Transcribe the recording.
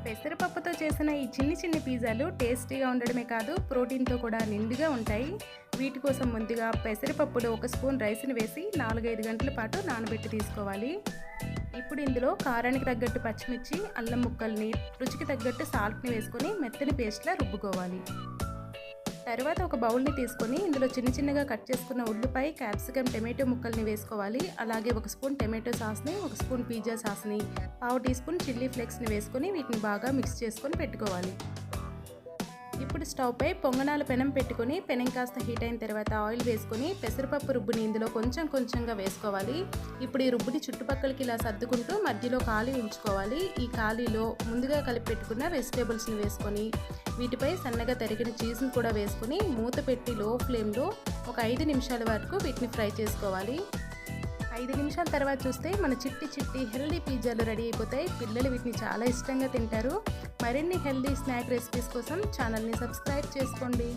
పెసరపప్పుతో చేసిన ఈ చిన్ని పిజ్జాలు టేస్టీగా ఉండడమే కాదు ప్రోటీన్తో కూడా నిండుగా ఉంటాయి. వీటి కోసం ముందుగా పెసరపప్పులో 1 స్పూన్ రైస్ని వేసి 4-5 గంటల పాటు నానబెట్టి తీసుకోవాలి. ఇప్పుడు ఇందులో కారానికి తగ్గట్టు పచ్చిమిర్చి, అల్లం ముక్కల్ని, రుచికి తగ్గట్టు సాల్ట్ని వేసుకొని మెత్తని పేస్ట్లా రుబ్బుకోవాలి. తర్వాత ఒక బౌల్ని తీసుకొని ఇందులో చిన్నగా కట్ చేసుకున్న ఉల్లిపాయ, క్యాప్సికమ్, టమాటో ముక్కల్ని వేసుకోవాలి. అలాగే 1 స్పూన్ టమాటో సాస్ని, 1 స్పూన్ పిజ్జా సాస్ని, 1/2 టీ స్పూన్ చిల్లీ ఫ్లేక్స్ని వేసుకొని వీటిని బాగా మిక్స్ చేసుకొని పెట్టుకోవాలి. ఇప్పుడు స్టవ్ పై పొంగనాల పెనం పెట్టుకొని పెనం కాస్త హీట్ అయిన తర్వాత ఆయిల్ వేసుకొని పెసరపప్పు రుబ్బుని ఇందులో కొంచెంగా వేసుకోవాలి. ఇప్పుడు ఈ రుబ్బుని చుట్టుపక్కలకి ఇలా సర్దుకుంటూ మధ్యలో ఖాళీ ఉంచుకోవాలి. ఈ ఖాళీలో ముందుగా కలిపి పెట్టుకున్న వెజిటేబుల్స్ని వేసుకొని వీటిపై సన్నగా తరిగిన చీజ్ని కూడా వేసుకొని మూత పెట్టి లో ఫ్లేమ్లో ఒక 5 నిమిషాల వరకు వీటిని ఫ్రై చేసుకోవాలి. 5 నిమిషాల తర్వాత చూస్తే మన చిట్టి హెల్దీ పిజ్జాలు రెడీ అయిపోతాయి. పిల్లలు వీటిని చాలా ఇష్టంగా తింటారు. మరిన్ని హెల్దీ స్నాక్ రెసిపీస్ కోసం ఛానల్ని సబ్స్క్రైబ్ చేసుకోండి.